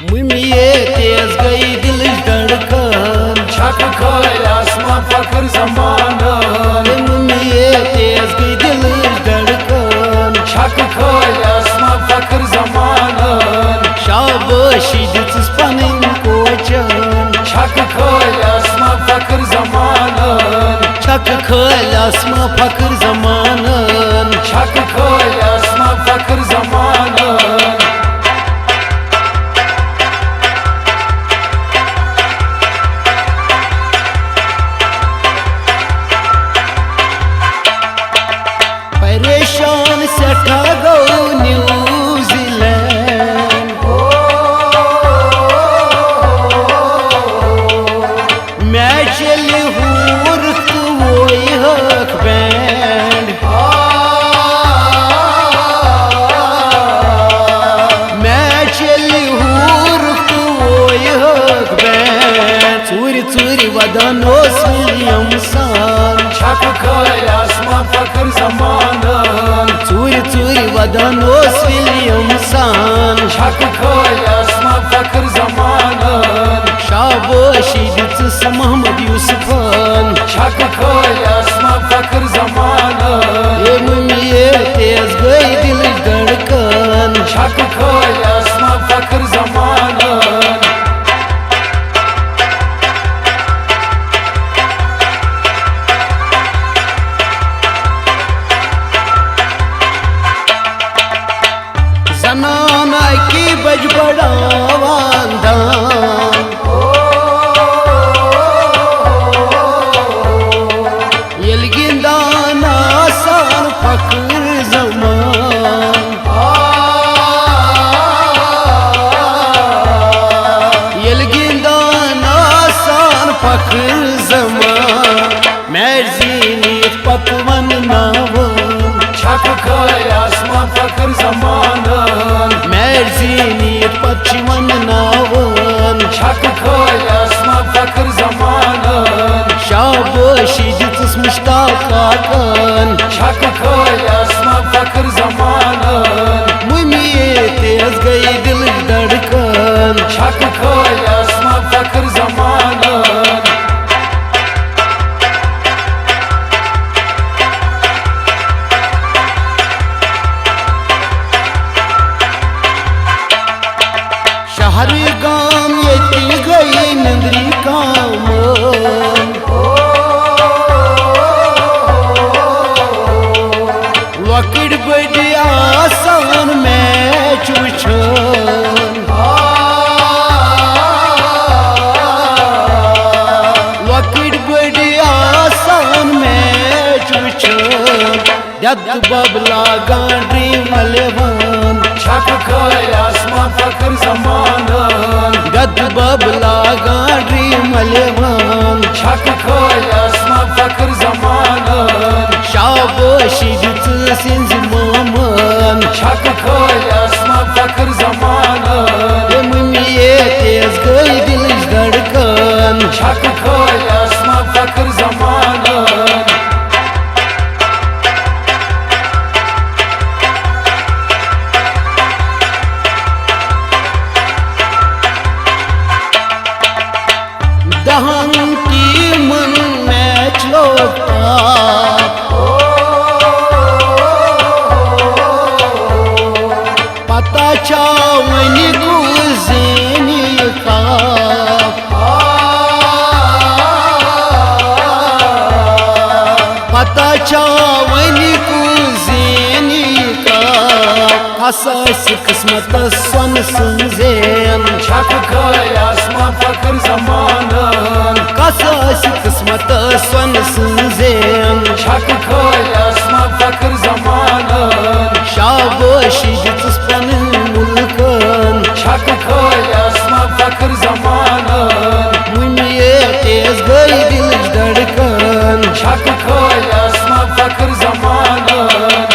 मुमिये तेज गई दिल धड़कन, छक खोल आसमां फख्र ज़मानन। मुमिये तेज गई दिल धड़कन, छक खोल आसमां फख्र ज़मानन। शाबाशी दिस पनन कोचन, छक खोल आसमां फख्र ज़मानन। छक खोल आसमां फख्र ज़मानन, छक खोल आसमां फख्र ज़मानन। परेशान सठा गो न्यूजीलैंड, मैं चली हूर तू वही हक बैंड, मैं चली हूर तू वही हक बैंड। चूरी चूरी वदन ओस विलियमसन, छक खोल आसमां फख्र ज़मानन। चूरी चूरी वदन ओस विलियमसन, छक खोल आसमां फख्र ज़मानन। शाबाशी दिस मोहम्मद यूसुफन, छक खोल आसमां फख्र ज़मानन। ये मुमिये तेज गई दिल धड़कन, छक खोल आसमां फख्र ज़मानन। जनाना की बज बड़ावान दान, येल गिंदान आसान फख्र ज़मान, येल गिंदान आसान फख्र ज़मान। मैजीनीत पतवन नावन, छक खोल आसमां फख्र ज़मानन। मैजीनीत पतवन नावन, छक खोल आसमां फख्र ज़मानन। शाबाशी दिस मुश्ताकाकन, छक खोल आसमां फख्र ज़मानन। मुमिये तेज गई दिल धड़कन, छक खोल आसमां फख्र ज़मानन। शहर गाम ये गई नंदरी कामन, लकड़ बड़ी आसान मैच वुछन, लकड़ बड़ी आसान मैच वुछन। दद बबला गांडी मलेवन, छक खोल आसमां फख्र ज़मानन। दद बबला गांडी मलेवन, छक खोल आसमां फख्र ज़मानन। शाबाशी दिस सिंज मोमन, छक खोल आसमां फख्र ज़मानन। ये मुमिये तेज गई दिल धड़कन, छक खोल आसमां फख्र ज़मानन। दहन की मन मैच लोटा, पता चावनी गुज़ेनी का, पता चावनी गुज़ेनी का। हसास किस्मत सन संजेन, छक खोल आसमां फख्र ज़मानन। हसास किस्मत सन संजेन, छक खोल आसमां फख्र ज़मानन। शाबाशी दिस पनन मुल्कन, छक खोल आसमां फख्र ज़मानन। मुमिये तेज गई दिल धड़कन, छक खोल आसमां फख्र ज़मानन।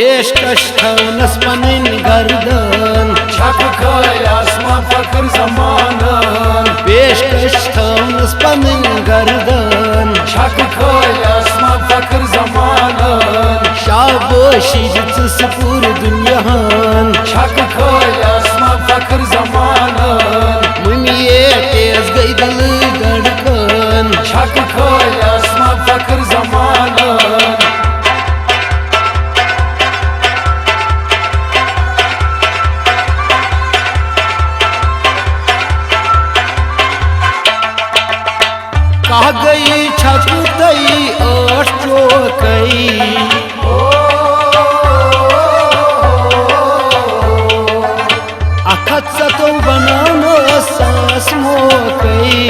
पेशकश थवनस पनन गर्दन छक खोय आसमां फकर ज़मानन पेशकश थवनस पनन गर्दन छक खोय आसमां फकर ज़मानन शाबाशी दिस पूर दुनियाहन छक खोय आसमां फकर ज़मानन मुमिये तेज गई दिल धड़कन छक खोय आसमां फकर ज़मानन कह गई छक तई और चौकई अखत सतो बनानो सास मोकई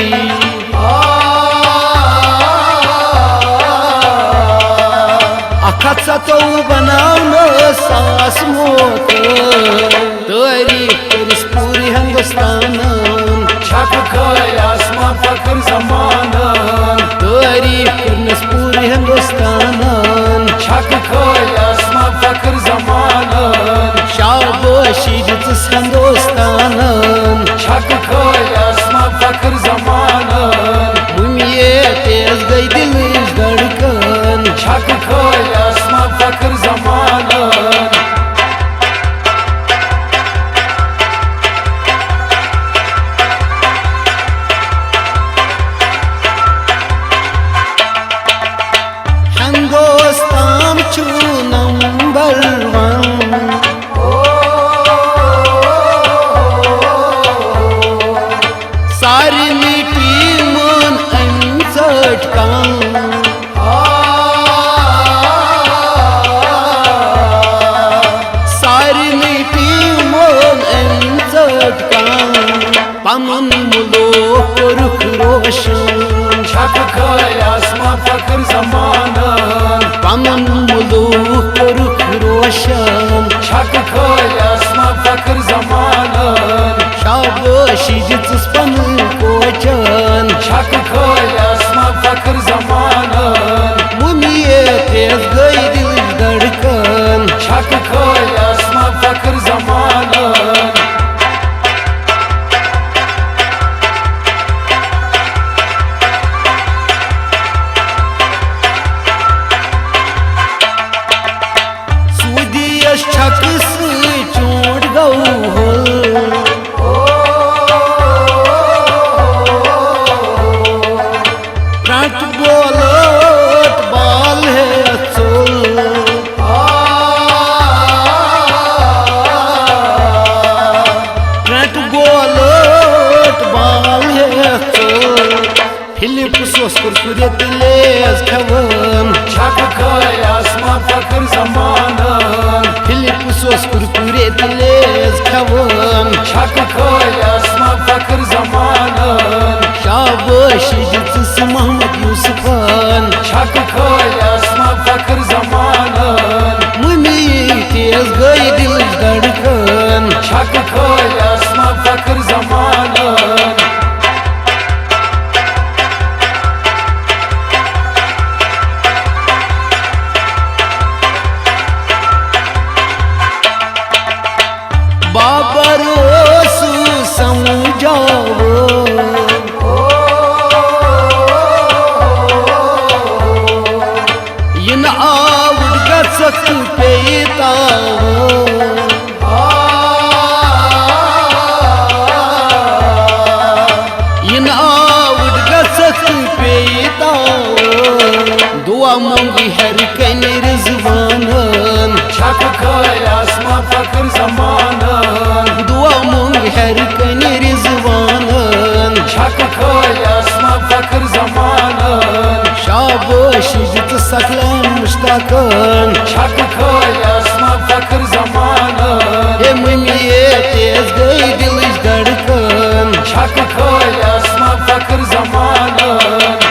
अखत सतो बनानो सास मोकई तारीफ करिस पूरी हिंदुस्तान छक खोय आसमां फकर ज़मानन तारीफ करनस पूरी हिंदुस्तान छक खोय आसमां फकर ज़मानन शाबाशी दिस हिंदुस्तान छक खोय आसमां फकर ज़मानन मुमिये तेज गई दिल धड़कन छक खोय आसमां फकर ज़मानन हिंदुस्तान छू नंबर वन सारी टीमन अनसठ कम सारी टीमन अनसठ कम पमन मुल्क रुख रोशन छक खोय आसमां फकर ज़मानन पमन मुल्क रुख रोशन छक खोय आसमां फकर ज़मानन शाबाशी दिस पन कोचन छक खोय आसमां फकर ज़मानन मुमिये तेज गई दिल धड़कन छक खोय आसमां फकर ज़मानन सूदियस छक से चोट गौ हो फ्रंट बॉलर बाल है अचल फ्रंट बॉलर बाल है अचल फिलिप सोस्कर कुरेत लेज खवन छक खोय आसमां फकर ज़मानन फिलिप सोस्कर कुरेत लेज खवन छक खोय आसमां फकर ज़मानन शाबाशी दिस मोहम्मद यूसुफन छक खोय आसमां फकर ज़मानन मुमिये तेज गई दिल धड़कन छक खोय आसमां फकर ज़मानन बाबर समझाओ इन आवड़ गसक पेताओ इन आवड़ गसक पेताओ दुआ मंगी हर कन रिजवानन छक खोय आसमां फकर ज़मानन दुआ मंगी हर कन रिजवानन छक खोय आसमां फकर ज़मानन शाबाशी दिस सकलाम मुश्ताकन छक खोय आसमां फकर ज़मानन हे मुमिये तेज गई दिल धड़कन छक खोय आसमां फकर ज़मानन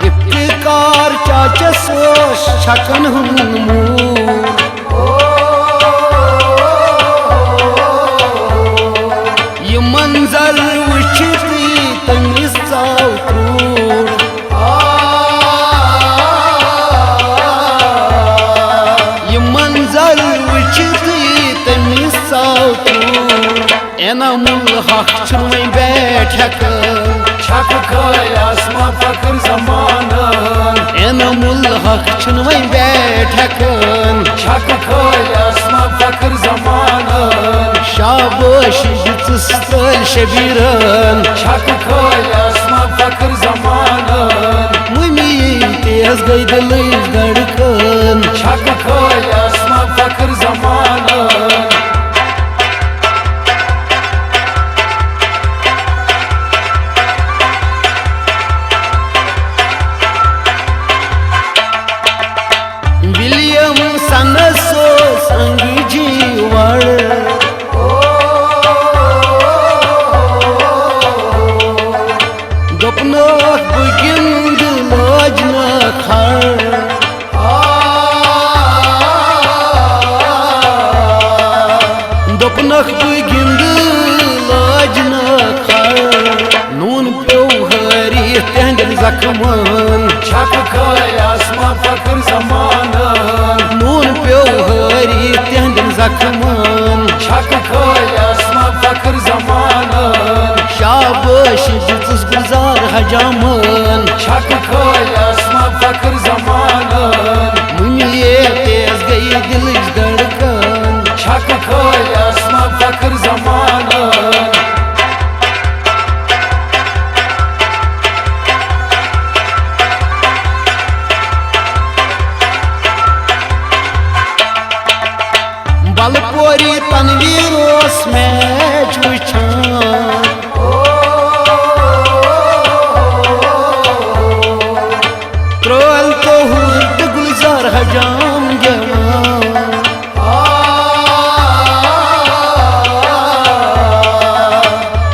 इफ्तिकार चाचा सोश छकन हुनमूर यम मंजर वुचित तमिस चाव त्रूर ये मंजर वुचित तमिस चाव त्रूर एनामुल हक चुनवै बैठक छक खोय आसमां फकर ज़मानन एनामुल हक चुनवै बैठक छक खोय आसमां फकर ज़मानन शाबाश दितस तल शबीरन छक खोय आसमां फकर ज़मानन मुमी तेज गई दिलिश धड़कन छक खोय आसमां फकर ज़मानन विलियम सनसो संगी जीवर दोपनो बुगिंद लोजन खर दोपनख बुगिंद लोजन खर नून प्यो हरी तेंदर जखमन छक खोय आसमां फकर ज़मानन नून प्यो हरी तेंदर जखमन छक खोय आसमां फकर ज़मानन शाबाश दितस गुजार हजामन छक खोय आसमां फकर ज़मानन मुमिये तेज गई दिलिश धड़कन छक खोय आसमां फकर ज़मानन बलपोरी तनवीरोस मैच वुचान त्रोल तो हुर्द गुलजार हजाम जवान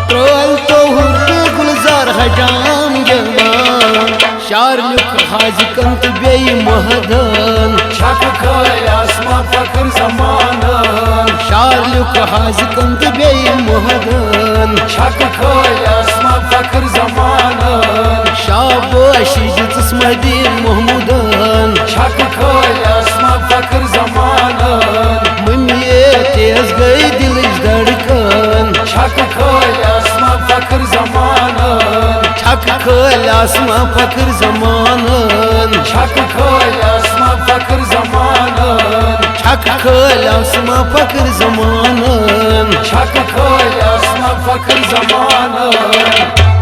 त्रोल तो हुर्द गुलजार हजाम जवान शार लुक हाजिकन तो बेई महदन छक खोय आसमां फकर ज़मानन शार लुक हाजिकन तो बेई महदन छक खोय आसमां फकर ज़मानन शाबाश दितस मदीन महमूदन छक खोय आसमां फकर ज़मानन मुमिये तेज गई दिलिश धड़कन छक खोय आसमां फकर ज़मानन छक खोल आसमां फकर ज़मानन छक खोय आसमां फकर ज़मानन छक खोल आसमां फकर ज़मानन छक खोय आसमां फकर ज़मानन